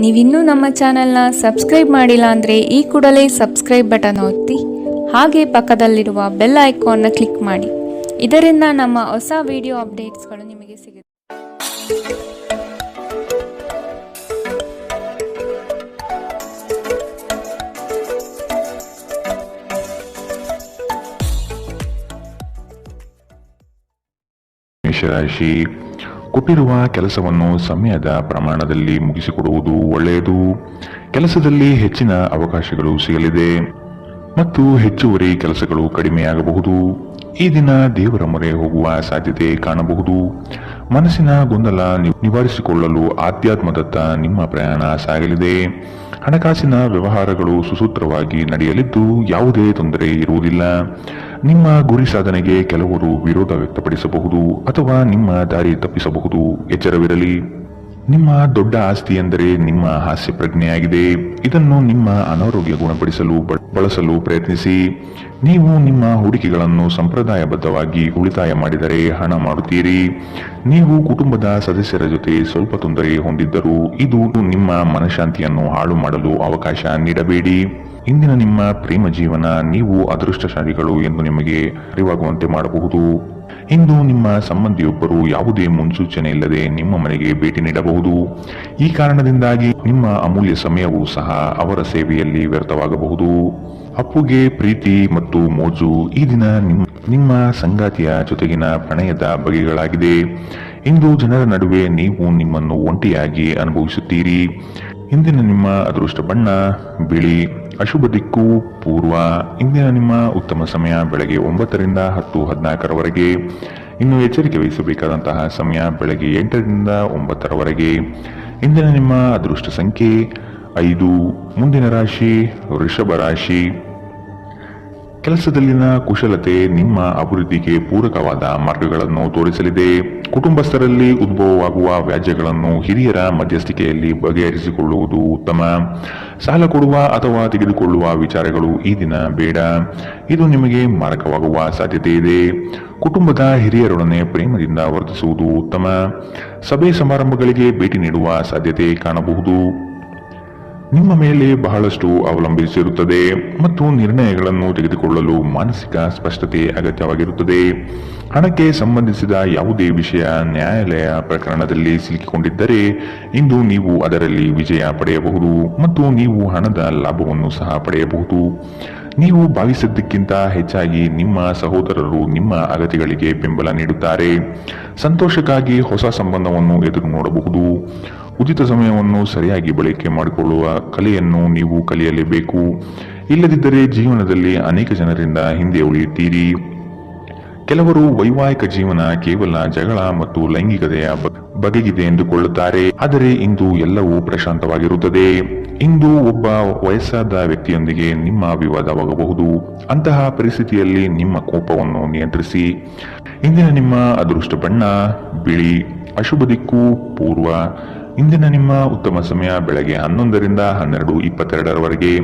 ನೀವಿನ್ನೂ ನಮ್ಮ ಚಾನೆಲ್ನ ಸಬ್ಸ್ಕ್ರೈಬ್ ಮಾಡಿಲ್ಲ ಅಂದರೆ ಈ ಕೂಡಲೇ ಸಬ್ಸ್ಕ್ರೈಬ್ ಬಟನ್ ಒತ್ತಿ ಹಾಗೆ ಪಕ್ಕದಲ್ಲಿರುವ ಬೆಲ್ ಐಕಾನ್ನ ಕ್ಲಿಕ್ ಮಾಡಿ. ಇದರಿಂದ ನಮ್ಮ ಹೊಸ ವಿಡಿಯೋ ಅಪ್ಡೇಟ್ಸ್ಗಳು ನಿಮಗೆ ಸಿಗುತ್ತೆ. ಮೇಷರಾಶಿ, ಕೊಟ್ಟಿರುವ ಕೆಲಸವನ್ನು ಸಮಯದ ಪ್ರಮಾಣದಲ್ಲಿ ಮುಗಿಸಿಕೊಡುವುದು ಒಳ್ಳೆಯದು. ಕೆಲಸದಲ್ಲಿ ಹೆಚ್ಚಿನ ಅವಕಾಶಗಳು ಸಿಗಲಿದೆ ಮತ್ತು ಹೆಚ್ಚುವರಿ ಕೆಲಸಗಳು ಕಡಿಮೆಯಾಗಬಹುದು. ಈ ದಿನ ದೇವರ ಮೊರೆ ಹೋಗುವ ಸಾಧ್ಯತೆ ಕಾಣಬಹುದು. ಮನಸ್ಸಿನ ಗೊಂದಲ ನಿವಾರಿಸಿಕೊಳ್ಳಲು ಆಧ್ಯಾತ್ಮದತ್ತ ನಿಮ್ಮ ಪ್ರಯಾಣ ಸಾಗಲಿದೆ. ಹಣಕಾಸಿನ ವ್ಯವಹಾರಗಳು ಸುಸೂತ್ರವಾಗಿ ನಡೆಯಲಿದ್ದು ಯಾವುದೇ ತೊಂದರೆ ಇರುವುದಿಲ್ಲ. ನಿಮ್ಮ ಗುರಿ ಸಾಧನೆಗೆ ಕೆಲವರು ವಿರೋಧ ವ್ಯಕ್ತಪಡಿಸಬಹುದು ಅಥವಾ ನಿಮ್ಮ ದಾರಿ ತಪ್ಪಿಸಬಹುದು. ಎಚ್ಚರವಿರಲಿ. ನಿಮ್ಮ ದೊಡ್ಡ ಆಸ್ತಿ ಎಂದರೆ ನಿಮ್ಮ ಹಾಸ್ಯ ಪ್ರಜ್ಞೆಯಾಗಿದೆ. ಇದನ್ನು ನಿಮ್ಮ ಅನಾರೋಗ್ಯ ಗುಣಪಡಿಸಲು ಬಳಸಲು ಪ್ರಯತ್ನಿಸಿ. ನೀವು ನಿಮ್ಮ ಹೂಡಿಕೆಗಳನ್ನು ಸಂಪ್ರದಾಯಬದ್ಧವಾಗಿ ಉಳಿತಾಯ ಮಾಡಿದರೆ ಹಣ ಮಾಡುತ್ತೀರಿ. ನೀವು ಕುಟುಂಬದ ಸದಸ್ಯರ ಜೊತೆ ಸ್ವಲ್ಪ ತೊಂದರೆ ಹೊಂದಿದ್ದರೂ ಇದು ನಿಮ್ಮ ಮನಃಶಾಂತಿಯನ್ನು ಹಾಳು ಮಾಡಲು ಅವಕಾಶ ನೀಡಬೇಡಿ. ಇಂದಿನ ನಿಮ್ಮ ಪ್ರೇಮ ಜೀವನ ನೀವು ಅದೃಷ್ಟಶಾಲಿಗಳು ಎಂದು ನಿಮಗೆ ಅರಿವಾಗುವಂತೆ ಮಾಡಬಹುದು. ಇಂದು ನಿಮ್ಮ ಸಂಬಂಧಿಯೊಬ್ಬರು ಯಾವುದೇ ಮುನ್ಸೂಚನೆ ಇಲ್ಲದೆ ನಿಮ್ಮ ಮನೆಗೆ ಭೇಟಿ ನೀಡಬಹುದು. ಈ ಕಾರಣದಿಂದಾಗಿ ನಿಮ್ಮ ಅಮೂಲ್ಯ ಸಮಯವೂ ಸಹ ಅವರ ಸೇವೆಯಲ್ಲಿ ವ್ಯರ್ಥವಾಗಬಹುದು. ಅಪ್ಪುಗೆ ಪ್ರೀತಿ ಮತ್ತು ಮೋಜು. ಈ ದಿನ ನಿಮ್ಮ ಸಂಗಾತಿಯ ಜೊತೆಗಿನ ಪ್ರಣಯದ ಬಗೆಗಳಾಗಿದೆ. ಇಂದು ಜನರ ನಡುವೆ ನೀವು ನಿಮ್ಮನ್ನು ಒಂಟಿಯಾಗಿ ಅನುಭವಿಸುತ್ತೀರಿ. ಇಂದಿನ ನಿಮ್ಮ ಅದೃಷ್ಟ ಬಣ್ಣ ಬಿಳಿ. ಅಶುಭ ದಿಕ್ಕು ಪೂರ್ವ. ಇಂದಿನ ನಿಮ್ಮ ಉತ್ತಮ ಸಮಯ ಬೆಳಗ್ಗೆ 9 ರಿಂದ 10:14 ಇನ್ನು ಎಚ್ಚರಿಕೆ ವಹಿಸಬೇಕಾದಂತಹ ಸಮಯ ಬೆಳಗ್ಗೆ 8 ರಿಂದ 9 ಇಂದಿನ ನಿಮ್ಮ ಅದೃಷ್ಟ ಸಂಖ್ಯೆ 5. ಮುಂದಿನ ರಾಶಿ ವೃಷಭ ರಾಶಿ. ಕೆಲಸದಲ್ಲಿನ ಕುಶಲತೆ ನಿಮ್ಮ ಅಭಿವೃದ್ಧಿಗೆ ಪೂರಕವಾದ ಮಾರ್ಗಗಳನ್ನು ತೋರಿಸಲಿದೆ. ಕುಟುಂಬಸ್ಥರಲ್ಲಿ ಉದ್ಭವವಾಗುವ ವ್ಯಾಜ್ಯಗಳನ್ನು ಹಿರಿಯರ ಮಧ್ಯಸ್ಥಿಕೆಯಲ್ಲಿ ಬಗೆಹರಿಸಿಕೊಳ್ಳುವುದು ಉತ್ತಮ. ಸಾಲ ಕೊಡುವ ಅಥವಾ ತೆಗೆದುಕೊಳ್ಳುವ ವಿಚಾರಗಳು ಈ ದಿನ ಬೇಡ. ಇದು ನಿಮಗೆ ಮಾರಕವಾಗುವ ಸಾಧ್ಯತೆ ಇದೆ. ಕುಟುಂಬದ ಹಿರಿಯರೊಡನೆ ಪ್ರೇಮದಿಂದ ವರ್ತಿಸುವುದು ಉತ್ತಮ. ಸಭೆ ಸಮಾರಂಭಗಳಿಗೆ ಭೇಟಿ ನೀಡುವ ಸಾಧ್ಯತೆ ಕಾಣಬಹುದು. ನಿಮ್ಮ ಮೇಲೆ ಬಹಳಷ್ಟು ಅವಲಂಬಿಸಿರುತ್ತದೆ ಮತ್ತು ನಿರ್ಣಯಗಳನ್ನು ತೆಗೆದುಕೊಳ್ಳಲು ಮಾನಸಿಕ ಸ್ಪಷ್ಟತೆ ಅಗತ್ಯವಾಗಿರುತ್ತದೆ. ಹಣಕ್ಕೆ ಸಂಬಂಧಿಸಿದ ಯಾವುದೇ ವಿಷಯ ನ್ಯಾಯಾಲಯ ಪ್ರಕರಣದಲ್ಲಿ ಸಿಲುಕಿಕೊಂಡಿದ್ದರೆ ಇಂದು ನೀವು ಅದರಲ್ಲಿ ವಿಜಯ ಪಡೆಯಬಹುದು ಮತ್ತು ನೀವು ಹಣದ ಲಾಭವನ್ನು ಸಹ ಪಡೆಯಬಹುದು. ನೀವು ಭಾವಿಸಿದ್ದಕ್ಕಿಂತ ಹೆಚ್ಚಾಗಿ ನಿಮ್ಮ ಸಹೋದರರು ನಿಮ್ಮ ಅಗತ್ಯಗಳಿಗೆ ಬೆಂಬಲ ನೀಡುತ್ತಾರೆ. ಸಂತೋಷಕ್ಕಾಗಿ ಹೊಸ ಸಂಬಂಧವನ್ನು ಎದುರು ನೋಡಬಹುದು. ಉಚಿತ ಸಮಯವನ್ನು ಸರಿಯಾಗಿ ಬಳಕೆ ಮಾಡಿಕೊಳ್ಳುವ ಕಲೆಯನ್ನು ನೀವು ಕಲಿಯಲೇಬೇಕು. ಇಲ್ಲದಿದ್ದರೆ ಜೀವನದಲ್ಲಿ ಅನೇಕ ಜನರಿಂದ ಹಿಂದೆ ಉಳಿಯುತ್ತೀರಿ. ಕೆಲವರು ವೈವಾಹಿಕ ಜೀವನ ಕೇವಲ ಜಗಳ ಮತ್ತು ಲೈಂಗಿಕತೆಯ ಬಗೆಗಿದೆ ಎಂದುಕೊಳ್ಳುತ್ತಾರೆ. ಆದರೆ ಇಂದು ಎಲ್ಲವೂ ಪ್ರಶಾಂತವಾಗಿರುತ್ತದೆ. ಇಂದು ಒಬ್ಬ ವಯಸ್ಸಾದ ವ್ಯಕ್ತಿಯೊಂದಿಗೆ ನಿಮ್ಮ ವಿವಾದವಾಗಬಹುದು. ಅಂತಹ ಪರಿಸ್ಥಿತಿಯಲ್ಲಿ ನಿಮ್ಮ ಕೋಪವನ್ನು ನಿಯಂತ್ರಿಸಿ. ಇಂದಿನ ನಿಮ್ಮ ಅದೃಷ್ಟ ಬಣ್ಣ ಬಿಳಿ. ಅಶುಭ ದಿಕ್ಕು ಪೂರ್ವ. ಇಂದಿನ ನಿಮ್ಮ ಉತ್ತಮ ಸಮಯ ಬೆಳಗ್ಗೆ 11 ರಿಂದ 12:22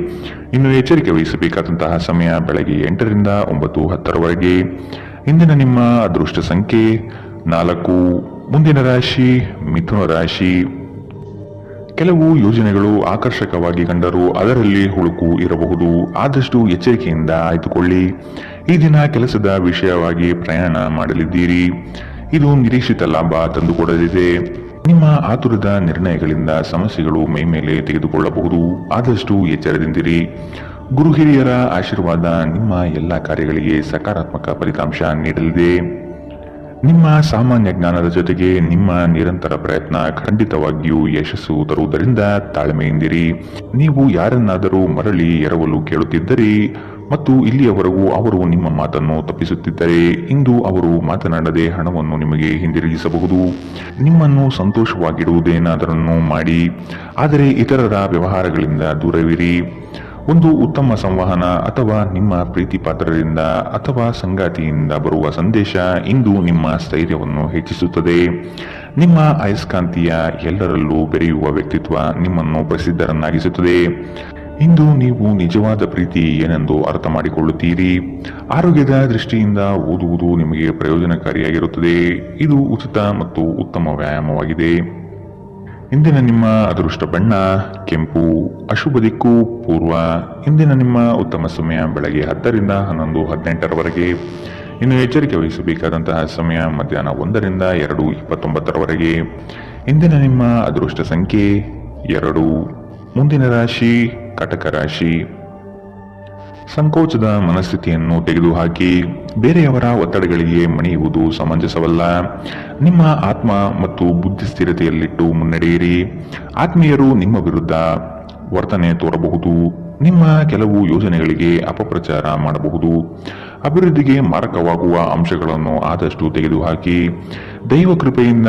ಇನ್ನು ಎಚ್ಚರಿಕೆ ವಹಿಸಬೇಕಾದಂತಹ ಸಮಯ ಬೆಳಗ್ಗೆ 8 ರಿಂದ 9:10 ಇಂದಿನ ನಿಮ್ಮ ಅದೃಷ್ಟ ಸಂಖ್ಯೆ 4. ಮುಂದಿನ ರಾಶಿ ಮಿಥುನ ರಾಶಿ. ಕೆಲವು ಯೋಜನೆಗಳು ಆಕರ್ಷಕವಾಗಿ ಕಂಡರೂ ಅದರಲ್ಲಿ ಹುಳುಕು ಇರಬಹುದು. ಆದಷ್ಟು ಎಚ್ಚರಿಕೆಯಿಂದ ಆಯ್ದುಕೊಳ್ಳಿ. ಈ ದಿನ ಕೆಲಸದ ವಿಷಯವಾಗಿ ಪ್ರಯಾಣ ಮಾಡಲಿದ್ದೀರಿ. ಇದು ನಿರೀಕ್ಷಿತ ಲಾಭ ತಂದುಕೊಡಲಿದೆ. ನಿಮ್ಮ ಆತುರದ ನಿರ್ಣಯಗಳಿಂದ ಸಮಸ್ಯೆಗಳು ಮೈಮೇಲೆ ತೆಗೆದುಕೊಳ್ಳಬಹುದು. ಆದಷ್ಟು ಎಚ್ಚರದಿಂದಿರಿ. ಗುರು ಹಿರಿಯರ ಆಶೀರ್ವಾದ ನಿಮ್ಮ ಎಲ್ಲ ಕಾರ್ಯಗಳಿಗೆ ಸಕಾರಾತ್ಮಕ ಫಲಿತಾಂಶ ನೀಡಲಿದೆ. ನಿಮ್ಮ ಸಾಮಾನ್ಯ ಜ್ಞಾನದ ಜೊತೆಗೆ ನಿಮ್ಮ ನಿರಂತರ ಪ್ರಯತ್ನ ಖಂಡಿತವಾಗಿಯೂ ಯಶಸ್ಸು ತರುವುದರಿಂದ ತಾಳ್ಮೆಯಿಂದಿರಿ. ನೀವು ಯಾರನ್ನಾದರೂ ಮರಳಿ ಎರವಲು ಕೇಳುತ್ತಿದ್ದರೆ ಮತ್ತು ಇಲ್ಲಿಯವರೆಗೂ ಅವರು ನಿಮ್ಮ ಮಾತನ್ನು ತಪ್ಪಿಸುತ್ತಿದ್ದರೆ ಇಂದು ಅವರು ಮಾತನಾಡದೆ ಹಣವನ್ನು ನಿಮಗೆ ಹಿಂದಿರುಗಿಸಬಹುದು. ನಿಮ್ಮನ್ನು ಸಂತೋಷವಾಗಿಡುವುದೇನಾದರನ್ನು ಮಾಡಿ, ಆದರೆ ಇತರರ ವ್ಯವಹಾರಗಳಿಂದ ದೂರವಿರಿ. ಒಂದು ಉತ್ತಮ ಸಂವಹನ ಅಥವಾ ನಿಮ್ಮ ಪ್ರೀತಿ ಪಾತ್ರರಿಂದ ಅಥವಾ ಸಂಗಾತಿಯಿಂದ ಬರುವ ಸಂದೇಶ ಇಂದು ನಿಮ್ಮ ಸ್ಥೈರ್ಯವನ್ನು ಹೆಚ್ಚಿಸುತ್ತದೆ. ನಿಮ್ಮ ಅಯಸ್ಕಾಂತೀಯ ಎಲ್ಲರಲ್ಲೂ ಬೆರೆಯುವ ವ್ಯಕ್ತಿತ್ವ ನಿಮ್ಮನ್ನು ಪ್ರಸಿದ್ಧರನ್ನಾಗಿಸುತ್ತದೆ. ಇಂದು ನೀವು ನಿಜವಾದ ಪ್ರೀತಿ ಏನೆಂದು ಅರ್ಥ ಮಾಡಿಕೊಳ್ಳುತ್ತೀರಿ. ಆರೋಗ್ಯದ ದೃಷ್ಟಿಯಿಂದ ಓದುವುದು ನಿಮಗೆ ಪ್ರಯೋಜನಕಾರಿಯಾಗಿರುತ್ತದೆ. ಇದು ಉಚಿತ ಮತ್ತು ಉತ್ತಮ ವ್ಯಾಯಾಮವಾಗಿದೆ. ಇಂದಿನ ನಿಮ್ಮ ಅದೃಷ್ಟ ಬಣ್ಣ ಕೆಂಪು, ಅಶುಭ ದಿಕ್ಕು ಪೂರ್ವ. ಇಂದಿನ ನಿಮ್ಮ ಉತ್ತಮ ಸಮಯ ಬೆಳಗ್ಗೆ 10 ರಿಂದ 11, 18ರವರೆಗೆ. ಇನ್ನು ಎಚ್ಚರಿಕೆ ವಹಿಸಬೇಕಾದಂತಹ ಸಮಯ ಮಧ್ಯಾಹ್ನ 1 ರಿಂದ 2, 29ರವರೆಗೆ. ಇಂದಿನ ನಿಮ್ಮ ಅದೃಷ್ಟ ಸಂಖ್ಯೆ 2. ಮುಂದಿನ ರಾಶಿ ಕಟಕ ರಾಶಿ. ಸಂಕೋಚದ ಮನಸ್ಥಿತಿಯನ್ನು ತೆಗೆದುಹಾಕಿ ಬೇರೆಯವರ ಒತ್ತಡಗಳಿಗೆ ಮಣಿಯುವುದು ಸಮಂಜಸವಲ್ಲ. ನಿಮ್ಮ ಆತ್ಮ ಮತ್ತು ಬುದ್ಧಿ ಸ್ಥಿರತೆಯಲ್ಲಿಟ್ಟು ಮುನ್ನಡೆಯಿರಿ. ಆತ್ಮೀಯರು ನಿಮ್ಮ ವಿರುದ್ಧ ವರ್ತನೆ ತೋರಬಹುದು. ನಿಮ್ಮ ಕೆಲವು ಯೋಜನೆಗಳಿಗೆ ಅಪಪ್ರಚಾರ ಮಾಡಬಹುದು. ಅಭಿವೃದ್ಧಿಗೆ ಮಾರಕವಾಗುವ ಅಂಶಗಳನ್ನು ಆದಷ್ಟು ತೆಗೆದುಹಾಕಿ. ದೈವ ಕೃಪೆಯಿಂದ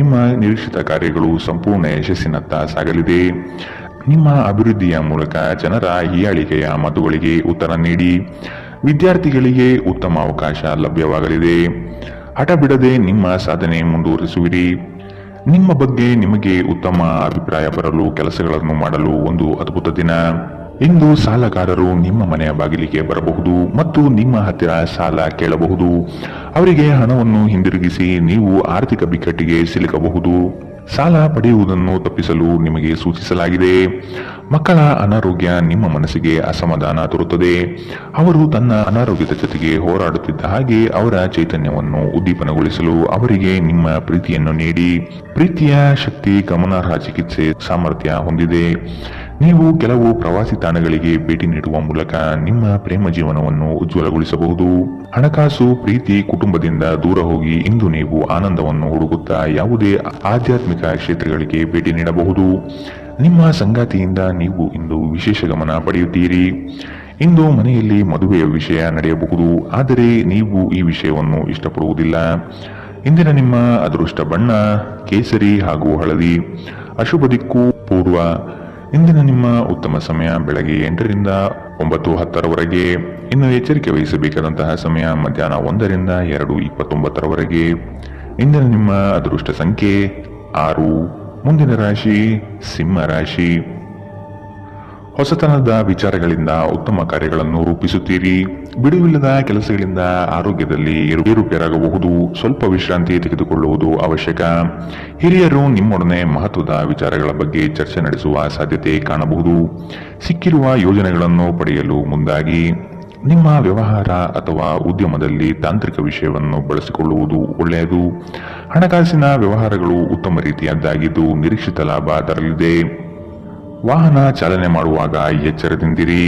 ನಿಮ್ಮ ನಿರೀಕ್ಷಿತ ಕಾರ್ಯಗಳು ಸಂಪೂರ್ಣ ಯಶಸ್ಸಿನತ್ತ ಸಾಗಲಿದೆ. ನಿಮ್ಮ ಅಭಿವೃದ್ಧಿಯ ಮೂಲಕ ಜನರ ಹೀಯಾಳಿಕೆಯ ಮಾತುಗಳಿಗೆ ಉತ್ತರ ನೀಡಿ. ವಿದ್ಯಾರ್ಥಿಗಳಿಗೆ ಉತ್ತಮ ಅವಕಾಶ ಲಭ್ಯವಾಗಲಿದೆ. ಹಠ ಬಿಡದೆ ನಿಮ್ಮ ಸಾಧನೆ ಮುಂದುವರಿಸುವಿರಿ. ನಿಮ್ಮ ಬಗ್ಗೆ ನಿಮಗೆ ಉತ್ತಮ ಅಭಿಪ್ರಾಯ ಬರಲು ಕೆಲಸಗಳನ್ನು ಮಾಡಲು ಒಂದು ಅದ್ಭುತ ದಿನ. ಇಂದು ಸಾಲಗಾರರು ನಿಮ್ಮ ಮನೆಯ ಬಾಗಿಲಿಗೆ ಬರಬಹುದು ಮತ್ತು ನಿಮ್ಮ ಹತ್ತಿರ ಸಾಲ ಕೇಳಬಹುದು. ಅವರಿಗೆ ಹಣವನ್ನು ಹಿಂದಿರುಗಿಸಿ ನೀವು ಆರ್ಥಿಕ ಬಿಕ್ಕಟ್ಟಿಗೆ ಸಿಲುಕಬಹುದು. ಸಾಲ ಪಡೆಯುವುದನ್ನು ತಪ್ಪಿಸಲು ನಿಮಗೆ ಸೂಚಿಸಲಾಗಿದೆ. ಮಕ್ಕಳ ಅನಾರೋಗ್ಯ ನಿಮ್ಮ ಮನಸ್ಸಿಗೆ ಅಸಮಾಧಾನ ತರುತ್ತದೆ. ಅವರು ತನ್ನ ಅನಾರೋಗ್ಯದ ಜೊತೆಗೆ ಹೋರಾಡುತ್ತಿದ್ದ ಹಾಗೆ ಅವರ ಚೈತನ್ಯವನ್ನು ಉದ್ದೀಪನಗೊಳಿಸಲು ಅವರಿಗೆ ನಿಮ್ಮ ಪ್ರೀತಿಯನ್ನು ನೀಡಿ. ಪ್ರೀತಿಯ ಶಕ್ತಿ ಗಮನಾರ್ಹ ಚಿಕಿತ್ಸೆ ಸಾಮರ್ಥ್ಯ ಹೊಂದಿದೆ. ನೀವು ಕೆಲವು ಪ್ರವಾಸಿ ತಾಣಗಳಿಗೆ ಭೇಟಿ ನೀಡುವ ಮೂಲಕ ನಿಮ್ಮ ಪ್ರೇಮ ಜೀವನವನ್ನು ಉಜ್ವಲಗೊಳಿಸಬಹುದು. ಹಣಕಾಸು, ಪ್ರೀತಿ, ಕುಟುಂಬದಿಂದ ದೂರ ಹೋಗಿ ಇಂದು ನೀವು ಆನಂದವನ್ನು ಹುಡುಕುತ್ತಾ ಯಾವುದೇ ಆಧ್ಯಾತ್ಮಿಕ ಕ್ಷೇತ್ರಗಳಿಗೆ ಭೇಟಿ ನೀಡಬಹುದು. ನಿಮ್ಮ ಸಂಗಾತಿಯಿಂದ ನೀವು ಇಂದು ವಿಶೇಷ ಗಮನ ಪಡೆಯುತ್ತೀರಿ. ಇಂದು ಮನೆಯಲ್ಲಿ ಮದುವೆಯ ವಿಷಯ ನಡೆಯಬಹುದು, ಆದರೆ ನೀವು ಈ ವಿಷಯವನ್ನು ಇಷ್ಟಪಡುವುದಿಲ್ಲ. ಇಂದಿನ ನಿಮ್ಮ ಅದೃಷ್ಟ ಬಣ್ಣ ಕೇಸರಿ ಹಾಗೂ ಹಳದಿ, ಅಶುಭ ದಿಕ್ಕು ಪೂರ್ವ. ಇಂದಿನ ನಿಮ್ಮ ಉತ್ತಮ ಸಮಯ ಬೆಳಗ್ಗೆ 8 ರಿಂದ 9, 10ರವರೆಗೆ. ಇನ್ನು ಎಚ್ಚರಿಕೆ ವಹಿಸಬೇಕಾದಂತಹ ಸಮಯ ಮಧ್ಯಾಹ್ನ 1 ರಿಂದ 2, 29ರವರೆಗೆ. ಇಂದಿನ ನಿಮ್ಮ ಅದೃಷ್ಟ ಸಂಖ್ಯೆ 6. ಮುಂದಿನ ರಾಶಿ ಸಿಂಹ ರಾಶಿ. ಹೊಸತನದ ವಿಚಾರಗಳಿಂದ ಉತ್ತಮ ಕಾರ್ಯಗಳನ್ನು ರೂಪಿಸುತ್ತೀರಿ. ಬಿಡುವಿಲ್ಲದ ಕೆಲಸಗಳಿಂದ ಆರೋಗ್ಯದಲ್ಲಿ ಏರುಪೇರಾಗಬಹುದು. ಸ್ವಲ್ಪ ವಿಶ್ರಾಂತಿ ತೆಗೆದುಕೊಳ್ಳುವುದು ಅವಶ್ಯಕ. ಹಿರಿಯರು ನಿಮ್ಮೊಡನೆ ಮಹತ್ವದ ವಿಚಾರಗಳ ಬಗ್ಗೆ ಚರ್ಚೆ ನಡೆಸುವ ಸಾಧ್ಯತೆ ಕಾಣಬಹುದು. ಸಿಕ್ಕಿರುವ ಯೋಜನೆಗಳನ್ನು ಪಡೆಯಲು ಮುಂದಾಗಿ. ನಿಮ್ಮ ವ್ಯವಹಾರ ಅಥವಾ ಉದ್ಯಮದಲ್ಲಿ ತಾಂತ್ರಿಕ ವಿಷಯವನ್ನು ಬಳಸಿಕೊಳ್ಳುವುದು ಒಳ್ಳೆಯದು. ಹಣಕಾಸಿನ ವ್ಯವಹಾರಗಳು ಉತ್ತಮ ರೀತಿಯದ್ದಾಗಿದ್ದು ನಿರೀಕ್ಷಿತ ಲಾಭ ತರಲಿದೆ. ವಾಹನ ಚಾಲನೆ ಮಾಡುವಾಗ ಎಚ್ಚರದಿಂದಿರಿ.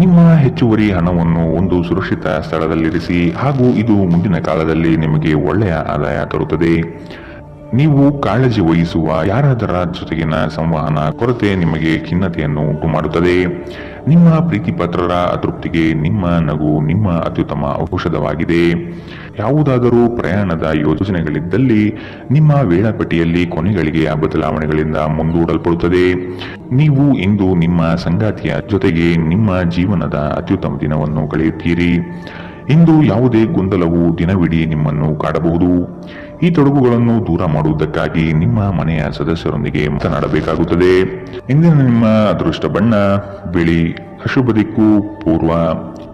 ನಿಮ್ಮ ಹೆಚ್ಚುವರಿ ಹಣವನ್ನು ಒಂದು ಸುರಕ್ಷಿತ ಸ್ಥಳದಲ್ಲಿರಿಸಿ ಹಾಗೂ ಇದು ಮುಂದಿನ ಕಾಲದಲ್ಲಿ ನಿಮಗೆ ಒಳ್ಳೆಯ ಆದಾಯ ತರುತ್ತದೆ. ನೀವು ಕಾಳಜಿ ವಹಿಸುವ ಯಾರಾದರ ಜೊತೆಗಿನ ಸಂವಹನ ಕೊರತೆ ನಿಮಗೆ ಖಿನ್ನತೆಯನ್ನು ಉಂಟು ಮಾಡುತ್ತದೆ. ನಿಮ್ಮ ಪ್ರೀತಿ ಪಾತ್ರರ ಅತೃಪ್ತಿಗೆ ನಿಮ್ಮ ನಗು ನಿಮ್ಮ ಅತ್ಯುತ್ತಮ ಔಷಧವಾಗಿದೆ. ಯಾವುದಾದರೂ ಪ್ರಯಾಣದ ಯೋಜನೆಗಳಿದ್ದಲ್ಲಿ ನಿಮ್ಮ ವೇಳಾಪಟ್ಟಿಯಲ್ಲಿ ಕೊನೆಗಳಿಗೆ ಬದಲಾವಣೆಗಳಿಂದ ಮುಂದೂಡಲ್ಪಡುತ್ತದೆ. ನೀವು ಇಂದು ನಿಮ್ಮ ಸಂಗಾತಿಯ ಜೊತೆಗೆ ನಿಮ್ಮ ಜೀವನದ ಅತ್ಯುತ್ತಮ ದಿನವನ್ನು ಕಳೆಯುತ್ತೀರಿ. ಇಂದು ಯಾವುದೇ ಗೊಂದಲವು ದಿನವಿಡೀ ನಿಮ್ಮನ್ನು ಕಾಡಬಹುದು. ಈ ತೊಡಕುಗಳನ್ನು ದೂರ ಮಾಡುವುದಕ್ಕಾಗಿ ನಿಮ್ಮ ಮನೆಯ ಸದಸ್ಯರೊಂದಿಗೆ ಮಾತನಾಡಬೇಕಾಗುತ್ತದೆ. ಇಂದಿನ ನಿಮ್ಮ ಅದೃಷ್ಟ ಬಣ್ಣ ಬಿಳಿ, ಅಶುಭ ದಿಕ್ಕು ಪೂರ್ವ.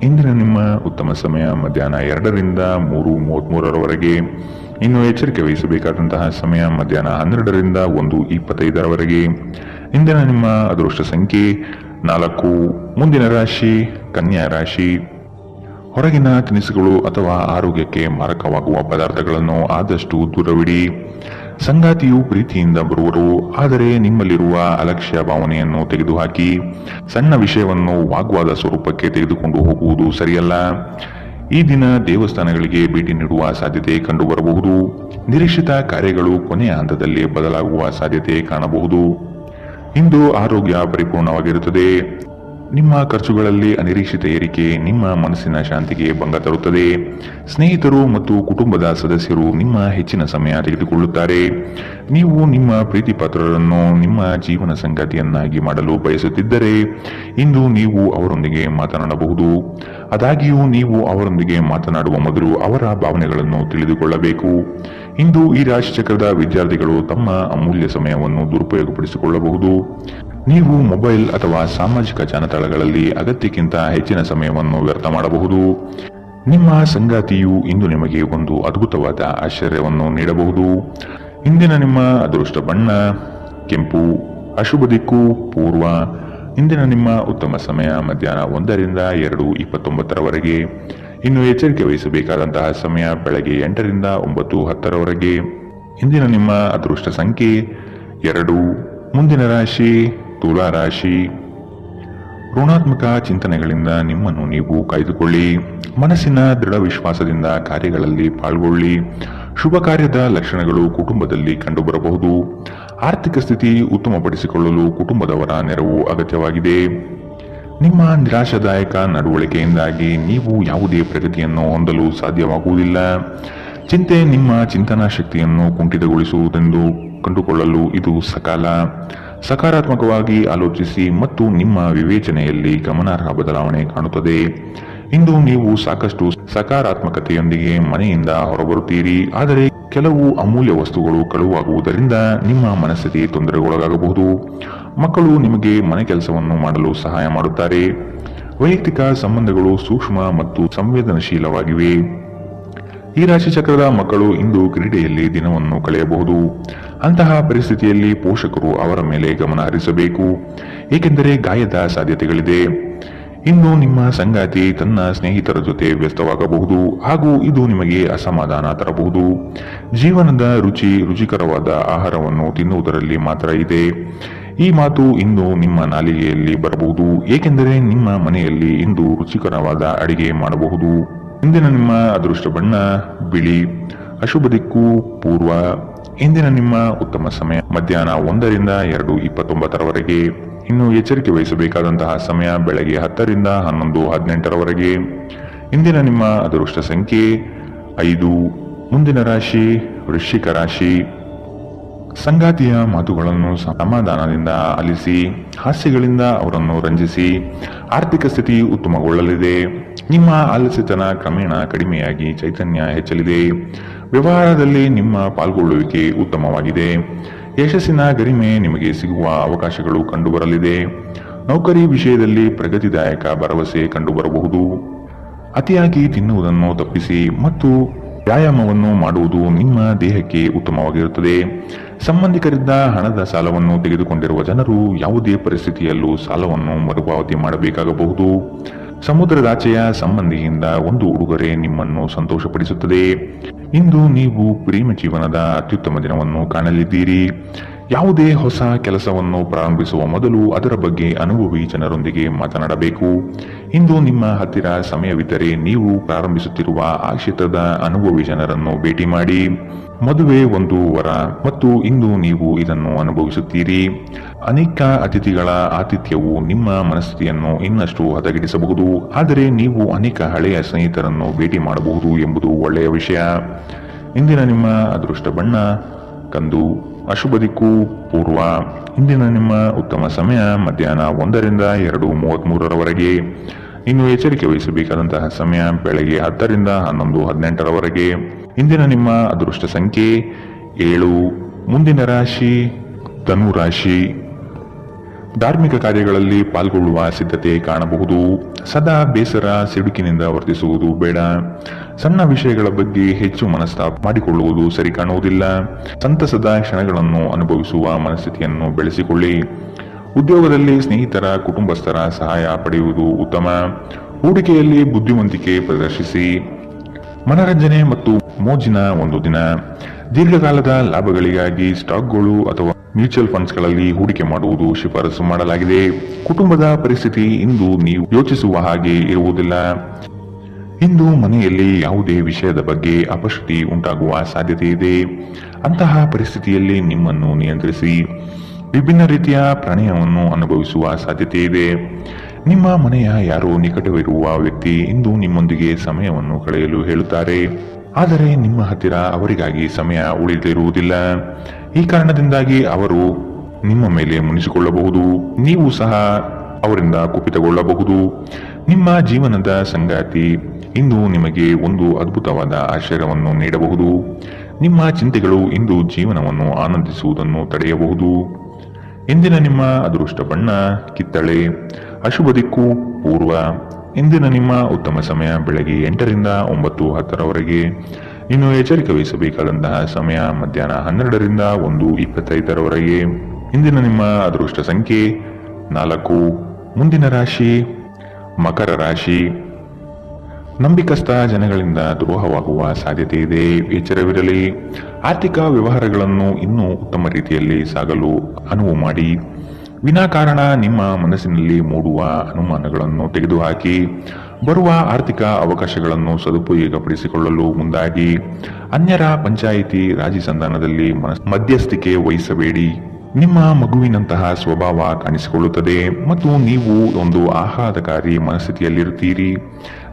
ಇಂದಿನ ನಿಮ್ಮ ಉತ್ತಮ ಸಮಯ ಮಧ್ಯಾಹ್ನ 2 ರಿಂದ 3:33ರವರೆಗೆ. ಇನ್ನು ಎಚ್ಚರಿಕೆ ವಹಿಸಬೇಕಾದಂತಹ ಸಮಯ ಮಧ್ಯಾಹ್ನ 12 ರಿಂದ 1:25ರವರೆಗೆ. ಇಂದಿನ ನಿಮ್ಮ ಅದೃಷ್ಟ ಸಂಖ್ಯೆ 4. ಮುಂದಿನ ರಾಶಿ ಕನ್ಯಾ ರಾಶಿ. ಹೊರಗಿನ ತಿನಿಸುಗಳು ಅಥವಾ ಆರೋಗ್ಯಕ್ಕೆ ಮಾರಕವಾಗುವ ಪದಾರ್ಥಗಳನ್ನು ಆದಷ್ಟು ದೂರವಿಡಿ. ಸಂಗಾತಿಯು ಪ್ರೀತಿಯಿಂದ ಬರುವರು, ಆದರೆ ನಿಮ್ಮಲ್ಲಿರುವ ಅಲಕ್ಷ್ಯ ಭಾವನೆಯನ್ನು ತೆಗೆದುಹಾಕಿ. ಸಣ್ಣ ವಿಷಯವನ್ನು ವಾಗ್ವಾದ ಸ್ವರೂಪಕ್ಕೆ ತೆಗೆದುಕೊಂಡು ಹೋಗುವುದು ಸರಿಯಲ್ಲ. ಈ ದಿನ ದೇವಸ್ಥಾನಗಳಿಗೆ ಭೇಟಿ ನೀಡುವ ಸಾಧ್ಯತೆ ಕಂಡುಬರಬಹುದು. ನಿರೀಕ್ಷಿತ ಕಾರ್ಯಗಳು ಕೊನೆಯ ಹಂತದಲ್ಲಿ ಬದಲಾಗುವ ಸಾಧ್ಯತೆ ಕಾಣಬಹುದು. ಇಂದು ಆರೋಗ್ಯ ಪರಿಪೂರ್ಣವಾಗಿರುತ್ತದೆ. ನಿಮ್ಮ ಖರ್ಚುಗಳಲ್ಲಿ ಅನಿರೀಕ್ಷಿತ ಏರಿಕೆ ನಿಮ್ಮ ಮನಸ್ಸಿನ ಶಾಂತಿಗೆ ಭಂಗ ತರುತ್ತದೆ. ಸ್ನೇಹಿತರು ಮತ್ತು ಕುಟುಂಬದ ಸದಸ್ಯರು ನಿಮ್ಮ ಹೆಚ್ಚಿನ ಸಮಯ ತೆಗೆದುಕೊಳ್ಳುತ್ತಾರೆ. ನೀವು ನಿಮ್ಮ ಪ್ರೀತಿ ಪಾತ್ರರನ್ನು ನಿಮ್ಮ ಜೀವನ ಸಂಗಾತಿಯನ್ನಾಗಿ ಮಾಡಲು ಬಯಸುತ್ತಿದ್ದರೆ ಇಂದು ನೀವು ಅವರೊಂದಿಗೆ ಮಾತನಾಡಬಹುದು. ಆದಾಗ್ಯೂ ನೀವು ಅವರೊಂದಿಗೆ ಮಾತನಾಡುವ ಮೊದಲು ಅವರ ಭಾವನೆಗಳನ್ನು ತಿಳಿದುಕೊಳ್ಳಬೇಕು. ಇಂದು ಈ ರಾಶಿ ಚಕ್ರದ ವಿದ್ಯಾರ್ಥಿಗಳು ತಮ್ಮ ಅಮೂಲ್ಯ ಸಮಯವನ್ನು ದುರುಪಯೋಗಪಡಿಸಿಕೊಳ್ಳಬಹುದು. ನೀವು ಮೊಬೈಲ್ ಅಥವಾ ಸಾಮಾಜಿಕ ಜಾಲತಾಣಗಳಲ್ಲಿ ಅಗತ್ಯಕ್ಕಿಂತ ಹೆಚ್ಚಿನ ಸಮಯವನ್ನು ವ್ಯರ್ಥ ಮಾಡಬಹುದು. ನಿಮ್ಮ ಸಂಗಾತಿಯು ಇಂದು ನಿಮಗೆ ಒಂದು ಅದ್ಭುತವಾದ ಆಶ್ಚರ್ಯವನ್ನು ನೀಡಬಹುದು. ಇಂದಿನ ನಿಮ್ಮ ಅದೃಷ್ಟ ಬಣ್ಣ ಕೆಂಪು. ಅಶುಭ ದಿಕ್ಕು ಪೂರ್ವ. ಇಂದಿನ ನಿಮ್ಮ ಉತ್ತಮ ಸಮಯ ಮಧ್ಯಾಹ್ನ 1ರಿಂದ 2:29 ಇನ್ನು ಎಚ್ಚರಿಕೆ ವಹಿಸಬೇಕಾದಂತಹ ಸಮಯ ಬೆಳಗ್ಗೆ 8ರಿಂದ 9:10. ಇಂದಿನ ನಿಮ್ಮ ಅದೃಷ್ಟ ಸಂಖ್ಯೆ 2. ಮುಂದಿನ ರಾಶಿ ತುಲಾ ರಾಶಿ. ಋಣಾತ್ಮಕ ಚಿಂತನೆಗಳಿಂದ ನಿಮ್ಮನ್ನು ನೀವು ಕಾಯ್ದುಕೊಳ್ಳಿ. ಮನಸ್ಸಿನ ದೃಢ ವಿಶ್ವಾಸದಿಂದ ಕಾರ್ಯಗಳಲ್ಲಿ ಪಾಲ್ಗೊಳ್ಳಿ. ಶುಭ ಕಾರ್ಯದ ಲಕ್ಷಣಗಳು ಕುಟುಂಬದಲ್ಲಿ ಕಂಡುಬರಬಹುದು. ಆರ್ಥಿಕ ಸ್ಥಿತಿ ಉತ್ತಮಪಡಿಸಿಕೊಳ್ಳಲು ಕುಟುಂಬದವರ ನೆರವು ಅಗತ್ಯವಾಗಿದೆ. ನಿಮ್ಮ ನಿರಾಶಾದಾಯಕ ನಡವಳಿಕೆಯಿಂದಾಗಿ ನೀವು ಯಾವುದೇ ಪ್ರಗತಿಯನ್ನು ಹೊಂದಲು ಸಾಧ್ಯವಾಗುವುದಿಲ್ಲ. ಚಿಂತೆ ನಿಮ್ಮ ಚಿಂತನಾ ಶಕ್ತಿಯನ್ನು ಕುಂಠಿತಗೊಳಿಸುವುದೆಂದು ಕಂಡುಕೊಳ್ಳಲು ಇದು ಸಕಾಲ. ಸಕಾರಾತ್ಮಕವಾಗಿ ಆಲೋಚಿಸಿ ಮತ್ತು ನಿಮ್ಮ ವಿವೇಚನೆಯಲ್ಲಿ ಗಮನಾರ್ಹ ಬದಲಾವಣೆ ಕಾಣುತ್ತದೆ. ಇಂದು ನೀವು ಸಾಕಷ್ಟು ಸಕಾರಾತ್ಮಕತೆಯೊಂದಿಗೆ ಮನೆಯಿಂದ ಹೊರಬರುತ್ತೀರಿ. ಆದರೆ ಕೆಲವು ಅಮೂಲ್ಯ ವಸ್ತುಗಳು ಕಳುವಾಗುವುದರಿಂದ ನಿಮ್ಮ ಮನಸ್ಥಿತಿ ತೊಂದರೆಗೊಳಗಾಗಬಹುದು. ಮಕ್ಕಳು ನಿಮಗೆ ಮನೆ ಕೆಲಸವನ್ನು ಮಾಡಲು ಸಹಾಯ ಮಾಡುತ್ತಾರೆ. ವೈಯಕ್ತಿಕ ಸಂಬಂಧಗಳು ಸೂಕ್ಷ್ಮ ಮತ್ತು ಸಂವೇದನಶೀಲವಾಗಿವೆ. ಈ ರಾಶಿ ಚಕ್ರದ ಮಕ್ಕಳು ಇಂದು ಕ್ರೀಡೆಯಲ್ಲಿ ದಿನವನ್ನು ಕಳೆಯಬಹುದು. ಅಂತಹ ಪರಿಸ್ಥಿತಿಯಲ್ಲಿ ಪೋಷಕರು ಅವರ ಮೇಲೆ ಗಮನ ಹರಿಸಬೇಕು, ಏಕೆಂದರೆ ಗಾಯದ ಸಾಧ್ಯತೆಗಳಿದೆ. ಇಂದು ನಿಮ್ಮ ಸಂಗಾತಿ ತನ್ನ ಸ್ನೇಹಿತರ ಜೊತೆ ವ್ಯಸ್ತವಾಗಬಹುದು ಹಾಗೂ ಇದು ನಿಮಗೆ ಅಸಮಾಧಾನ ತರಬಹುದು. ಜೀವನದ ರುಚಿಕರವಾದ ಆಹಾರವನ್ನು ತಿನ್ನುವುದರಲ್ಲಿ ಮಾತ್ರ ಇದೆ. ಈ ಮಾತು ಇಂದು ನಿಮ್ಮ ನಾಲಿಗೆಯಲ್ಲಿ ಬರಬಹುದು, ಏಕೆಂದರೆ ನಿಮ್ಮ ಮನೆಯಲ್ಲಿ ಇಂದು ರುಚಿಕರವಾದ ಅಡಿಗೆ ಮಾಡಬಹುದು. ಇಂದಿನ ನಿಮ್ಮ ಅದೃಷ್ಟ ಬಣ್ಣ ಬಿಳಿ. ಅಶುಭ ದಿಕ್ಕು ಪೂರ್ವ. ಇಂದಿನ ನಿಮ್ಮ ಉತ್ತಮ ಸಮಯ ಮಧ್ಯಾಹ್ನ 1ರಿಂದ 2:29 ಇನ್ನು ಎಚ್ಚರಿಕೆ ವಹಿಸಬೇಕಾದಂತಹ ಸಮಯ ಬೆಳಗ್ಗೆ 10ರಿಂದ 11:18. ಇಂದಿನ ನಿಮ್ಮ ಅದೃಷ್ಟ ಸಂಖ್ಯೆ 5. ಮುಂದಿನ ರಾಶಿ ವೃಶ್ಚಿಕ ರಾಶಿ. ಸಂಗಾತಿಯ ಮಾತುಗಳನ್ನು ಸಮಾಧಾನದಿಂದ ಆಲಿಸಿ. ಹಾಸ್ಯಗಳಿಂದ ಅವರನ್ನು ರಂಜಿಸಿ. ಆರ್ಥಿಕ ಸ್ಥಿತಿ ಉತ್ತಮಗೊಳ್ಳಲಿದೆ. ನಿಮ್ಮ ಆಲಸ್ಯತನ ಕ್ರಮೇಣ ಕಡಿಮೆಯಾಗಿ ಚೈತನ್ಯ ಹೆಚ್ಚಲಿದೆ. ವ್ಯವಹಾರದಲ್ಲಿ ನಿಮ್ಮ ಪಾಲ್ಗೊಳ್ಳುವಿಕೆ ಉತ್ತಮವಾಗಿದೆ. ಯಶಸ್ಸಿನ ಗರಿಮೆ ನಿಮಗೆ ಸಿಗುವ ಅವಕಾಶಗಳು ಕಂಡುಬರಲಿದೆ. ನೌಕರಿ ವಿಷಯದಲ್ಲಿ ಪ್ರಗತಿದಾಯಕ ಭರವಸೆ ಕಂಡುಬರಬಹುದು. ಅತಿಯಾಗಿ ತಿನ್ನುವುದನ್ನು ತಪ್ಪಿಸಿ ಮತ್ತು ವ್ಯಾಯಾಮವನ್ನು ಮಾಡುವುದು ನಿಮ್ಮ ದೇಹಕ್ಕೆ ಉತ್ತಮವಾಗಿರುತ್ತದೆ. ಸಂಬಂಧಿಕರಿಂದ ಹಣದ ಸಾಲವನ್ನು ತೆಗೆದುಕೊಂಡಿರುವ ಜನರು ಯಾವುದೇ ಪರಿಸ್ಥಿತಿಯಲ್ಲೂ ಸಾಲವನ್ನು ಮರುಪಾವತಿ ಮಾಡಬೇಕಾಗಬಹುದು. ಸಮುದ್ರದಾಚೆಯ ಸಂಬಂಧಿಯಿಂದ ಒಂದು ಉಡುಗೊರೆ ನಿಮ್ಮನ್ನು ಸಂತೋಷಪಡಿಸುತ್ತದೆ. ಇಂದು ನೀವು ಪ್ರೇಮ ಜೀವನದ ಅತ್ಯುತ್ತಮ ದಿನವನ್ನು ಕಾಣಲಿದ್ದೀರಿ. ಯಾವುದೇ ಹೊಸ ಕೆಲಸವನ್ನು ಪ್ರಾರಂಭಿಸುವ ಮೊದಲು ಅದರ ಬಗ್ಗೆ ಅನುಭವಿ ಜನರೊಂದಿಗೆ ಮಾತನಾಡಬೇಕು. ಇಂದು ನಿಮ್ಮ ಹತ್ತಿರ ಸಮಯವಿದ್ದರೆ ನೀವು ಪ್ರಾರಂಭಿಸುತ್ತಿರುವ ಆ ಕ್ಷೇತ್ರದ ಅನುಭವಿ ಜನರನ್ನು ಭೇಟಿ ಮಾಡಿ. ಮದುವೆ ಒಂದು ವರ ಮತ್ತು ಇಂದು ನೀವು ಇದನ್ನು ಅನುಭವಿಸುತ್ತೀರಿ. ಅನೇಕ ಅತಿಥಿಗಳ ಆತಿಥ್ಯವು ನಿಮ್ಮ ಮನಸ್ಥಿತಿಯನ್ನು ಇನ್ನಷ್ಟು ಹದಗೆಡಿಸಬಹುದು. ಆದರೆ ನೀವು ಅನೇಕ ಹಳೆಯ ಸ್ನೇಹಿತರನ್ನು ಭೇಟಿ ಮಾಡಬಹುದು ಎಂಬುದು ಒಳ್ಳೆಯ ವಿಷಯ. ಇಂದಿನ ನಿಮ್ಮ ಅದೃಷ್ಟ ಬಣ್ಣ ಕಂದು. ಅಶುಭ ದಿಕ್ಕು ಪೂರ್ವ. ಇಂದಿನ ನಿಮ್ಮ ಉತ್ತಮ ಸಮಯ ಮಧ್ಯಾಹ್ನ 1ರಿಂದ 2:33 ಇನ್ನು ಎಚ್ಚರಿಕೆ ವಹಿಸಬೇಕಾದಂತಹ ಸಮಯ ಬೆಳಗ್ಗೆ 10ರಿಂದ 11:18. ಇಂದಿನ ನಿಮ್ಮ ಅದೃಷ್ಟ ಸಂಖ್ಯೆ 7. ಮುಂದಿನ ರಾಶಿ ಧನು ರಾಶಿ. ಧಾರ್ಮಿಕ ಕಾರ್ಯಗಳಲ್ಲಿ ಪಾಲ್ಗೊಳ್ಳುವ ಸಿದ್ಧತೆ ಕಾಣಬಹುದು. ಸದಾ ಬೇಸರ ಸಿಡುಕಿನಿಂದ ವರ್ತಿಸುವುದು ಬೇಡ. ಸಣ್ಣ ವಿಷಯಗಳ ಬಗ್ಗೆ ಹೆಚ್ಚು ಮನಸ್ತಾಪ ಮಾಡಿಕೊಳ್ಳುವುದು ಸರಿ ಕಾಣುವುದಿಲ್ಲ. ಸಂತಸದ ಕ್ಷಣಗಳನ್ನು ಅನುಭವಿಸುವ ಮನಸ್ಥಿತಿಯನ್ನು ಬೆಳೆಸಿಕೊಳ್ಳಿ. ಉದ್ಯೋಗದಲ್ಲಿ ಸ್ನೇಹಿತರ ಕುಟುಂಬಸ್ಥರ ಸಹಾಯ ಪಡೆಯುವುದು ಉತ್ತಮ. ಹೂಡಿಕೆಯಲ್ಲಿ ಬುದ್ಧಿವಂತಿಕೆ ಪ್ರದರ್ಶಿಸಿ. ಮನರಂಜನೆ ಮತ್ತು ಮೋಜಿನ ಒಂದು ದಿನ. ದೀರ್ಘಕಾಲದ ಲಾಭಗಳಿಗಾಗಿ ಸ್ಟಾಕ್ಗಳು ಅಥವಾ ಮ್ಯೂಚುವಲ್ ಫಂಡ್ಸ್ಗಳಲ್ಲಿ ಹೂಡಿಕೆ ಮಾಡುವುದು ಶಿಫಾರಸು ಮಾಡಲಾಗಿದೆ. ಕುಟುಂಬದ ಪರಿಸ್ಥಿತಿ ಇಂದು ನೀವು ಯೋಚಿಸುವ ಹಾಗೆ ಇರುವುದಿಲ್ಲ. ಇಂದು ಮನೆಯಲ್ಲಿ ಯಾವುದೇ ವಿಷಯದ ಬಗ್ಗೆ ಅಪಶ್ರುತಿ ಉಂಟಾಗುವ ಸಾಧ್ಯತೆ ಇದೆ. ಅಂತಹ ಪರಿಸ್ಥಿತಿಯಲ್ಲಿ ನಿಮ್ಮನ್ನು ನಿಯಂತ್ರಿಸಿ. ವಿಭಿನ್ನ ರೀತಿಯ ಪ್ರಣಯವನ್ನು ಅನುಭವಿಸುವ ಸಾಧ್ಯತೆ ಇದೆ. ನಿಮ್ಮ ಮನೆಯ ಯಾರೋ ನಿಕಟವಿರುವ ವ್ಯಕ್ತಿ ಇಂದು ನಿಮ್ಮೊಂದಿಗೆ ಸಮಯವನ್ನು ಕಳೆಯಲು ಹೇಳುತ್ತಾರೆ. ಆದರೆ ನಿಮ್ಮ ಹತ್ತಿರ ಅವರಿಗಾಗಿ ಸಮಯ ಉಳಿದಿರುವುದಿಲ್ಲ. ಈ ಕಾರಣದಿಂದಾಗಿ ಅವರು ನಿಮ್ಮ ಮೇಲೆ ಮುನಿಸಿಕೊಳ್ಳಬಹುದು. ನೀವು ಸಹ ಅವರಿಂದ ಕುಪಿತಗೊಳ್ಳಬಹುದು. ನಿಮ್ಮ ಜೀವನದ ಸಂಗಾತಿ ಇಂದು ನಿಮಗೆ ಒಂದು ಅದ್ಭುತವಾದ ಆಶ್ಚರ್ಯವನ್ನು ನೀಡಬಹುದು. ನಿಮ್ಮ ಚಿಂತೆಗಳು ಇಂದು ಜೀವನವನ್ನು ಆನಂದಿಸುವುದನ್ನು ತಡೆಯಬಹುದು. ಇಂದಿನ ನಿಮ್ಮ ಅದೃಷ್ಟ ಬಣ್ಣ ಕಿತ್ತಳೆ. ಅಶುಭ ದಿಕ್ಕು ಪೂರ್ವ. ಇಂದಿನ ನಿಮ್ಮ ಉತ್ತಮ ಸಮಯ ಬೆಳಗ್ಗೆ 8ರಿಂದ 9:10. ಇನ್ನು ಎಚ್ಚರಿಕೆ ವಹಿಸಬೇಕಾದಂತಹ ಸಮಯ ಮಧ್ಯಾಹ್ನ 12ರಿಂದ 1:25. ಇಂದಿನ ನಿಮ್ಮ ಅದೃಷ್ಟ ಸಂಖ್ಯೆ 4. ಮುಂದಿನ ರಾಶಿ ಮಕರ ರಾಶಿ. ನಂಬಿಕಸ್ಥ ಜನಗಳಿಂದ ದ್ರೋಹವಾಗುವ ಸಾಧ್ಯತೆ ಇದೆ, ಎಚ್ಚರವಿರಲಿ. ಆರ್ಥಿಕ ವ್ಯವಹಾರಗಳನ್ನು ಇನ್ನೂ ಉತ್ತಮ ರೀತಿಯಲ್ಲಿ ಸಾಗಲು ಅನುವು ಮಾಡಿ. ವಿನಾಕಾರಣ ನಿಮ್ಮ ಮನಸ್ಸಿನಲ್ಲಿ ಮೂಡುವ ಅನುಮಾನಗಳನ್ನು ತೆಗೆದುಹಾಕಿ ಬರುವ ಆರ್ಥಿಕ ಅವಕಾಶಗಳನ್ನು ಸದುಪಯೋಗಪಡಿಸಿಕೊಳ್ಳಲು ಮುಂದಾಗಿ. ಅನ್ಯರ ಪಂಚಾಯಿತಿ ರಾಜಿ ಸಂಧಾನದಲ್ಲಿ ಮಧ್ಯಸ್ಥಿಕೆ ವಹಿಸಬೇಡಿ. ನಿಮ್ಮ ಮಗುವಿನಂತಹ ಸ್ವಭಾವ ಕಾಣಿಸಿಕೊಳ್ಳುತ್ತದೆ ಮತ್ತು ನೀವು ಒಂದು ಆಹ್ಲಾದಕಾರಿ ಮನಸ್ಥಿತಿಯಲ್ಲಿರುತ್ತೀರಿ.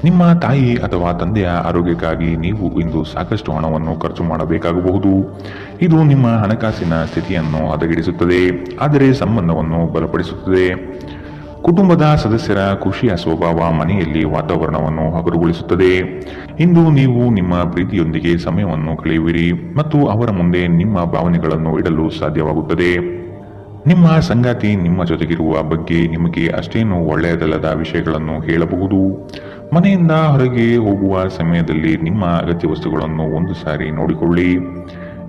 ನಿಮ್ಮ ತಾಯಿ ಅಥವಾ ತಂದೆಯ ಆರೋಗ್ಯಕ್ಕಾಗಿ ನೀವು ಇಂದು ಸಾಕಷ್ಟು ಹಣವನ್ನು ಖರ್ಚು ಮಾಡಬೇಕಾಗಬಹುದು. ಇದು ನಿಮ್ಮ ಹಣಕಾಸಿನ ಸ್ಥಿತಿಯನ್ನು ಹದಗೆಡಿಸುತ್ತದೆ, ಆದರೆ ಸಂಬಂಧವನ್ನು ಬಲಪಡಿಸುತ್ತದೆ. ಕುಟುಂಬದ ಸದಸ್ಯರ ಖುಷಿಯ ಸ್ವಭಾವ ಮನೆಯಲ್ಲಿ ವಾತಾವರಣವನ್ನು ಹಗುರಗೊಳಿಸುತ್ತದೆ. ಇಂದು ನೀವು ನಿಮ್ಮ ಪ್ರೀತಿಯೊಂದಿಗೆ ಸಮಯವನ್ನು ಕಳೆಯುವಿರಿ ಮತ್ತು ಅವರ ಮುಂದೆ ನಿಮ್ಮ ಭಾವನೆಗಳನ್ನು ಇಡಲು ಸಾಧ್ಯವಾಗುತ್ತದೆ. ನಿಮ್ಮ ಸಂಗಾತಿ ನಿಮ್ಮ ಜೊತೆಗಿರುವ ಬಗ್ಗೆ ನಿಮಗೆ ಅಷ್ಟೇನು ಒಳ್ಳೆಯದಲ್ಲದ ವಿಷಯಗಳನ್ನು ಹೇಳಬಹುದು. ಮನೆಯಿಂದ ಹೊರಗೆ ಹೋಗುವ ಸಮಯದಲ್ಲಿ ನಿಮ್ಮ ಅಗತ್ಯ ವಸ್ತುಗಳನ್ನು ಒಂದು ಸಾರಿ ನೋಡಿಕೊಳ್ಳಿ.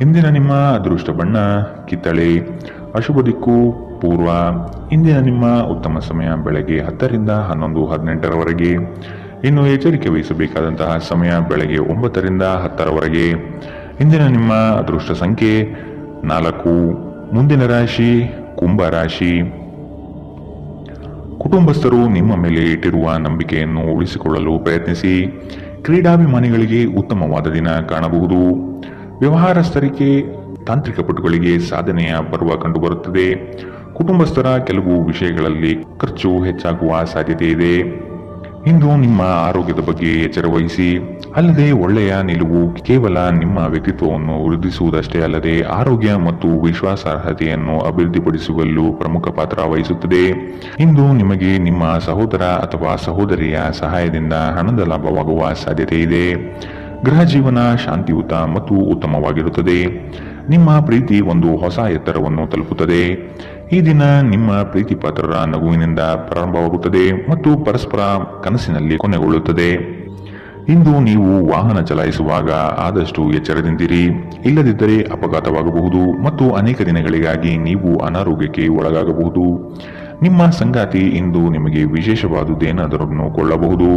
ಇಂದಿನ ನಿಮ್ಮ ಅದೃಷ್ಟ ಬಣ್ಣ ಕಿತ್ತಳೆ. ಅಶುಭ ದಿಕ್ಕು ಪೂರ್ವ. ಇಂದಿನ ನಿಮ್ಮ ಉತ್ತಮ ಸಮಯ ಬೆಳಗ್ಗೆ 10 ರಿಂದ 11:18ರವರೆಗೆ. ಇನ್ನು ಎಚ್ಚರಿಕೆ ವಹಿಸಬೇಕಾದಂತಹ ಸಮಯ ಬೆಳಗ್ಗೆ 9 ರಿಂದ 10ರವರೆಗೆ. ಇಂದಿನ ನಿಮ್ಮ ಅದೃಷ್ಟ ಸಂಖ್ಯೆ 4. ಮುಂದಿನ ರಾಶಿ ಕುಂಭ ರಾಶಿ. ಕುಟುಂಬಸ್ಥರು ನಿಮ್ಮ ಮೇಲೆ ಇಟ್ಟಿರುವ ನಂಬಿಕೆಯನ್ನು ಉಳಿಸಿಕೊಳ್ಳಲು ಪ್ರಯತ್ನಿಸಿ. ಕ್ರೀಡಾಭಿಮಾನಿಗಳಿಗೆ ಉತ್ತಮವಾದ ದಿನ ಕಾಣಬಹುದು. ವ್ಯವಹಾರಸ್ಥರಿಗೆ ತಾಂತ್ರಿಕ ಪಟುಗಳಿಗೆ ಸಾಧನೆಯ ಪರ್ವ ಕಂಡುಬರುತ್ತದೆ. ಕುಟುಂಬಸ್ಥರ ಕೆಲವು ವಿಷಯಗಳಲ್ಲಿ ಖರ್ಚು ಹೆಚ್ಚಾಗುವ ಸಾಧ್ಯತೆ ಇದೆ. ಇಂದು ನಿಮ್ಮ ಆರೋಗ್ಯದ ಬಗ್ಗೆ ಎಚ್ಚರ ವಹಿಸಿ. ಅಲ್ಲದೆ ಒಳ್ಳೆಯ ನಿಲುವು ಕೇವಲ ನಿಮ್ಮ ವ್ಯಕ್ತಿತ್ವವನ್ನು ವೃದ್ಧಿಸುವುದಷ್ಟೇ ಅಲ್ಲದೆ ಆರೋಗ್ಯ ಮತ್ತು ವಿಶ್ವಾಸಾರ್ಹತೆಯನ್ನು ಅಭಿವೃದ್ಧಿಪಡಿಸುವಲ್ಲೂ ಪ್ರಮುಖ ಪಾತ್ರ ವಹಿಸುತ್ತದೆ. ಇಂದು ನಿಮಗೆ ನಿಮ್ಮ ಸಹೋದರ ಅಥವಾ ಸಹೋದರಿಯ ಸಹಾಯದಿಂದ ಹಣದ ಲಾಭವಾಗುವ ಸಾಧ್ಯತೆ ಇದೆ. ಗೃಹ ಜೀವನ ಶಾಂತಿಯುತ ಮತ್ತು ಉತ್ತಮವಾಗಿರುತ್ತದೆ. ನಿಮ್ಮ ಪ್ರೀತಿ ಒಂದು ಹೊಸ ಎತ್ತರವನ್ನು ತಲುಪುತ್ತದೆ. ಈ ದಿನ ನಿಮ್ಮ ಪ್ರೀತಿ ಪಾತ್ರರ ನಗುವಿನಿಂದ ಪ್ರಾರಂಭವಾಗುತ್ತದೆ ಮತ್ತು ಪರಸ್ಪರ ಕನಸಿನಲ್ಲಿ ಕೊನೆಗೊಳ್ಳುತ್ತದೆ. ಇಂದು ನೀವು ವಾಹನ ಚಲಾಯಿಸುವಾಗ ಆದಷ್ಟು ಎಚ್ಚರದಿಂದಿರಿ, ಇಲ್ಲದಿದ್ದರೆ ಅಪಘಾತವಾಗಬಹುದು ಮತ್ತು ಅನೇಕ ದಿನಗಳಿಗಾಗಿ ನೀವು ಅನಾರೋಗ್ಯಕ್ಕೆ ಒಳಗಾಗಬಹುದು. ನಿಮ್ಮ ಸಂಗಾತಿ ಇಂದು ನಿಮಗೆ ವಿಶೇಷವಾದುದೇನಾದರನ್ನು ಕೊಳ್ಳಬಹುದು.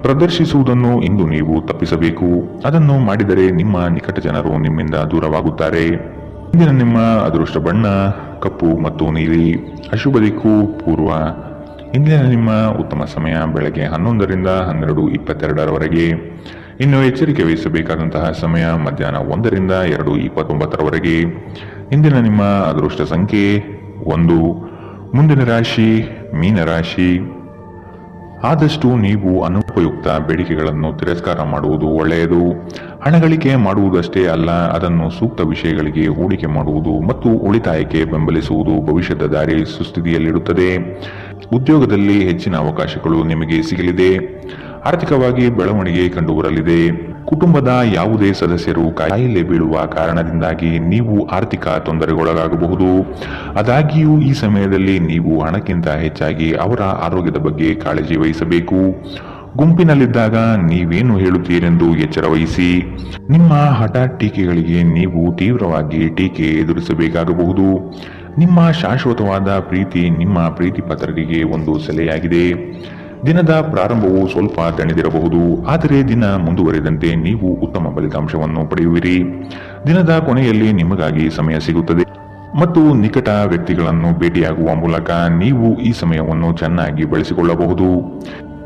ಪ್ರದರ್ಶಿಸುವುದನ್ನು ಇಂದು ನೀವು ತಪ್ಪಿಸಬೇಕು. ಅದನ್ನು ಮಾಡಿದರೆ ನಿಮ್ಮ ನಿಕಟ ಜನರು ನಿಮ್ಮಿಂದ ದೂರವಾಗುತ್ತಾರೆ. ಇಂದಿನ ನಿಮ್ಮ ಅದೃಷ್ಟ ಬಣ್ಣ ಕಪ್ಪು ಮತ್ತು ನೀಲಿ. ಅಶುಭ ದಿಕ್ಕು ಪೂರ್ವ. ಇಂದಿನ ನಿಮ್ಮ ಉತ್ತಮ ಸಮಯ ಬೆಳಗ್ಗೆ 11 ರಿಂದ 12:22ರವರೆಗೆ. ಇನ್ನು ಎಚ್ಚರಿಕೆ ವಹಿಸಬೇಕಾದಂತಹ ಸಮಯ ಮಧ್ಯಾಹ್ನ 1 ರಿಂದ 2:29ರವರೆಗೆ. ಇಂದಿನ ನಿಮ್ಮ ಅದೃಷ್ಟ ಸಂಖ್ಯೆ 1. ಮುಂದಿನ ರಾಶಿ ಮೀನರಾಶಿ. ಆದಷ್ಟು ನೀವು ಅನುಪಯುಕ್ತ ಬೇಡಿಕೆಗಳನ್ನು ತಿರಸ್ಕಾರ ಮಾಡುವುದು ಒಳ್ಳೆಯದು. ಹಣಗಳಿಕೆ ಮಾಡುವುದಷ್ಟೇ ಅಲ್ಲ, ಅದನ್ನು ಸೂಕ್ತ ವಿಷಯಗಳಿಗೆ ಹೂಡಿಕೆ ಮಾಡುವುದು ಮತ್ತು ಉಳಿತಾಯಕ್ಕೆ ಬೆಂಬಲಿಸುವುದು ಭವಿಷ್ಯದ ದಾರಿ ಸುಸ್ಥಿತಿಯಲ್ಲಿಡುತ್ತದೆ. ಉದ್ಯೋಗದಲ್ಲಿ ಹೆಚ್ಚಿನ ಅವಕಾಶಗಳು ನಿಮಗೆ ಸಿಗಲಿದೆ. ಆರ್ಥಿಕವಾಗಿ ಬೆಳವಣಿಗೆ ಕಂಡುಬರಲಿದೆ. ಕುಟುಂಬದ ಯಾವುದೇ ಸದಸ್ಯರು ಕಾಯಿಲೆ ಬೀಳುವ ಕಾರಣದಿಂದಾಗಿ ನೀವು ಆರ್ಥಿಕ ತೊಂದರೆಗೊಳಗಾಗಬಹುದು. ಆದಾಗ್ಯೂ ಈ ಸಮಯದಲ್ಲಿ ನೀವು ಹಣಕ್ಕಿಂತ ಹೆಚ್ಚಾಗಿ ಅವರ ಆರೋಗ್ಯದ ಬಗ್ಗೆ ಕಾಳಜಿ ವಹಿಸಬೇಕು. ಗುಂಪಿನಲ್ಲಿದ್ದಾಗ ನೀವೇನು ಹೇಳುತ್ತೀರೆಂದು ಎಚ್ಚರ ವಹಿಸಿ. ನಿಮ್ಮ ಹಠಾತ್ ಟೀಕೆಗಳಿಗೆ ನೀವು ತೀವ್ರವಾಗಿ ಟೀಕೆ ಎದುರಿಸಬೇಕಾಗಬಹುದು. ನಿಮ್ಮ ಶಾಶ್ವತವಾದ ಪ್ರೀತಿ ನಿಮ್ಮ ಪ್ರೀತಿ ಪಾತ್ರರಿಗೆ ಒಂದು ಸೆಲೆಯಾಗಿದೆ. ದಿನದ ಪ್ರಾರಂಭವು ಸ್ವಲ್ಪ ದಣಿದಿರಬಹುದು, ಆದರೆ ದಿನ ಮುಂದುವರಿದಂತೆ ನೀವು ಉತ್ತಮ ಫಲಿತಾಂಶವನ್ನು ಪಡೆಯುವಿರಿ. ದಿನದ ಕೊನೆಯಲ್ಲಿ ನಿಮಗಾಗಿ ಸಮಯ ಸಿಗುತ್ತದೆ ಮತ್ತು ನಿಕಟ ವ್ಯಕ್ತಿಗಳನ್ನು ಭೇಟಿಯಾಗುವ ಮೂಲಕ ನೀವು ಈ ಸಮಯವನ್ನು ಚೆನ್ನಾಗಿ ಬಳಸಿಕೊಳ್ಳಬಹುದು.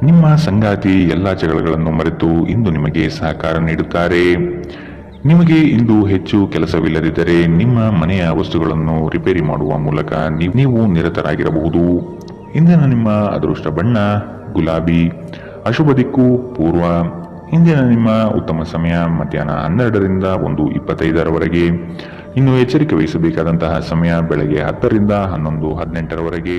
ನಿಮ್ಮ ಸಂಗಾತಿ ಎಲ್ಲ ಜಗಳಗಳನ್ನು ಮರೆತು ಇಂದು ನಿಮಗೆ ಸಹಕಾರ ನೀಡುತ್ತಾರೆ. ನಿಮಗೆ ಇಂದು ಹೆಚ್ಚು ಕೆಲಸವಿಲ್ಲದಿದ್ದರೆ ನಿಮ್ಮ ಮನೆಯ ವಸ್ತುಗಳನ್ನು ರಿಪೇರಿ ಮಾಡುವ ಮೂಲಕ ನೀವು ನಿರತರಾಗಿರಬಹುದು. ಇಂದಿನ ನಿಮ್ಮ ಅದೃಷ್ಟ ಬಣ್ಣ ಗುಲಾಬಿ. ಅಶುಭ ದಿಕ್ಕು ಪೂರ್ವ. ಇಂದಿನ ನಿಮ್ಮ ಉತ್ತಮ ಸಮಯ ಮಧ್ಯಾಹ್ನ 12 ರಿಂದ 1:25ರವರೆಗೆ. ಇನ್ನು ಎಚ್ಚರಿಕೆ ವಹಿಸಬೇಕಾದಂತಹ ಸಮಯ ಬೆಳಗ್ಗೆ 10 ರಿಂದ 11:18ರವರೆಗೆ.